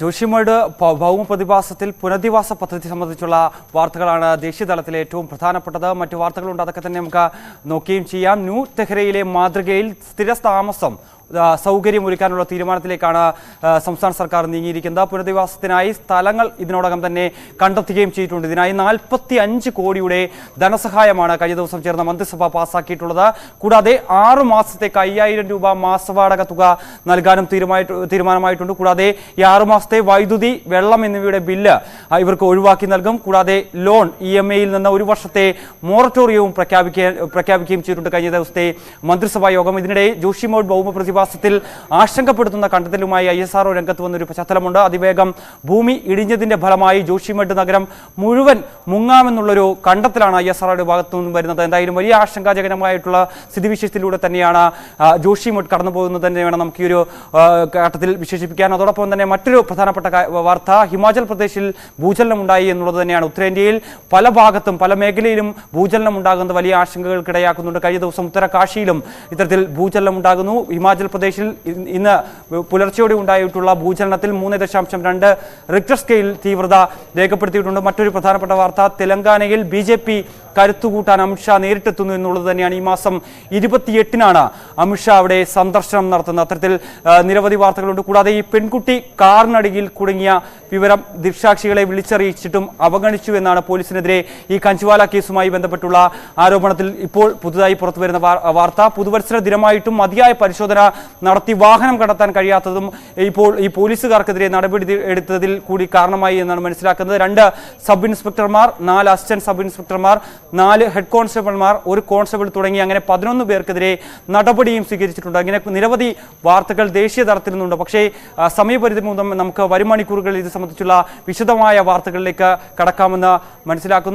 ജോഷിമഠ് ഭൗമ പ്രതിഭാസത്തിൽ പുനരധിവാസ പദ്ധതി സംബന്ധിച്ചുള്ള വാർത്തകളാണ് ദേശീയ തലത്തിലെ ഏറ്റവും പ്രധാനപ്പെട്ടത്. മറ്റു വാർത്തകളുണ്ട്, അതൊക്കെ തന്നെ നമുക്ക് നോക്കുകയും ചെയ്യാം. ന്യൂ തെഹ്രയിലെ മാതൃകയിൽ സ്ഥിരതാമസം സൗകര്യമൊരുക്കാനുള്ള തീരുമാനത്തിലേക്കാണ് സംസ്ഥാന സർക്കാർ നീങ്ങിയിരിക്കുന്നത്. പുനരധിവാസത്തിനായി സ്ഥലങ്ങൾ ഇതിനോടകം തന്നെ കണ്ടെത്തുകയും ചെയ്തിട്ടുണ്ട്. ഇതിനായി 45 കോടിയുടെ ധനസഹായമാണ് കഴിഞ്ഞ ദിവസം ചേർന്ന മന്ത്രിസഭ പാസാക്കിയിട്ടുള്ളത്. കൂടാതെ 6 മാസത്തേക്ക് 5000 രൂപ മാസവാടക തുക നൽകാനും തീരുമാനമായിട്ടുണ്ട്. കൂടാതെ ഈ 6 മാസത്തെ വൈദ്യുതി, വെള്ളം എന്നിവയുടെ ബില്ല് ഇവർക്ക് ഒഴിവാക്കി നൽകും. കൂടാതെ ലോൺ EMI നിന്ന് 1 വർഷത്തെ മൊറട്ടോറിയവും പ്രഖ്യാപിക്കുകയും ചെയ്തിട്ടുണ്ട് കഴിഞ്ഞ ദിവസത്തെ മന്ത്രിസഭാ യോഗം. ഇതിനിടെ ജോഷിമഠ് ഭൗമ പ്രതിഭാസത്തിൽ ആശങ്കപ്പെടുത്തുന്ന കണ്ടെത്തലുമായി ISRO രംഗത്ത് വന്നൊരു പശ്ചാത്തലമുണ്ട്. അതിവേഗം ഭൂമി ഇടിഞ്ഞതിന്റെ ഫലമായി ജോഷിമഠ് നഗരം മുഴുവൻ മുങ്ങാമെന്നുള്ളൊരു കണ്ടെത്തലാണ് ISROയുടെ ഭാഗത്തു നിന്നും വരുന്നത്. എന്തായാലും വലിയ ആശങ്കാജനകമായിട്ടുള്ള സ്ഥിതിവിശേഷത്തിലൂടെ തന്നെയാണ് ജോഷിമഠ് കടന്നു പോകുന്നത് തന്നെ വേണം നമുക്ക് ഈ ഒരു ഘട്ടത്തിൽ വിശേഷിപ്പിക്കാൻ. അതോടൊപ്പം തന്നെ മറ്റൊരു പ്രധാനപ്പെട്ട വാർത്ത, ഹിമാചൽ പ്രദേശിൽ ഭൂചലനം ഉണ്ടായി എന്നുള്ളത് തന്നെയാണ്. ഉത്തരേന്ത്യയിൽ പല ഭാഗത്തും പല മേഖലയിലും ഭൂചലനം ഉണ്ടാകുന്നത് വലിയ ആശങ്കകൾക്കിടയാക്കുന്നുണ്ട്. കഴിഞ്ഞ ദിവസം ഉത്തരകാശിയിലും ഇത്തരത്തിൽ ഭൂചലനം ഉണ്ടാകുന്നു. ഹിമാചൽ പ്രദേശിൽ ഇന്ന് പുലർച്ചയോടെ ഉണ്ടായിട്ടുള്ള ഭൂചലനത്തിൽ 3.2 റിക്ടർ സ്കെയിൽ തീവ്രത രേഖപ്പെടുത്തിയിട്ടുണ്ട്. മറ്റൊരു പ്രധാനപ്പെട്ട വാർത്ത, തെലങ്കാനയിൽ BJP കരുത്തുകൂട്ടാൻ അമിത്ഷാ നേരിട്ടെത്തുന്നു എന്നുള്ളത് തന്നെയാണ്. ഈ മാസം 28-നാണ് അമിത്ഷാ അവിടെ സന്ദർശനം നടത്തുന്നത്. അത്തരത്തിൽ നിരവധി വാർത്തകളുണ്ട്. കൂടാതെ ഈ പെൺകുട്ടി കാറിനടിയിൽ കുടുങ്ങിയ വിവരം ദൃക്സാക്ഷികളെ വിളിച്ചറിയിച്ചിട്ടും അവഗണിച്ചു എന്നാണ് പോലീസിനെതിരെ ഈ കഞ്ചുവാല കേസുമായി ബന്ധപ്പെട്ടുള്ള ആരോപണത്തിൽ ഇപ്പോൾ പുതുതായി പുറത്തുവരുന്ന വാർത്ത. പുതുവത്സര ദിനമായിട്ടും മതിയായ പരിശോധന നടത്തി വാഹനം കണ്ടെത്താൻ കഴിയാത്തതും ഇപ്പോൾ ഈ പോലീസുകാർക്കെതിരെ നടപടി എടുത്തതിൽ കൂടി കാരണമായി എന്നാണ് മനസ്സിലാക്കുന്നത്. 2 സബ് ഇൻസ്പെക്ടർമാർ, 4 അസിസ്റ്റന്റ് സബ് ഇൻസ്പെക്ടർമാർ, 4 ഹെഡ് കോൺസ്റ്റബിൾമാർ, 1 കോൺസ്റ്റബിൾ തുടങ്ങി അങ്ങനെ 11 പേർക്കെതിരെ നടപടിയും സ്വീകരിച്ചിട്ടുണ്ട്. അങ്ങനെ നിരവധി വാർത്തകൾ ദേശീയ തലത്തിൽ നിന്നുണ്ട്. പക്ഷേ സമയപരിധി മൂലം നമുക്ക് വരും മണിക്കൂറുകളിൽ ഇത് സംബന്ധിച്ചുള്ള വിശദമായ വാർത്തകളിലേക്ക് കടക്കാമെന്ന് മനസ്സിലാക്കുന്നു.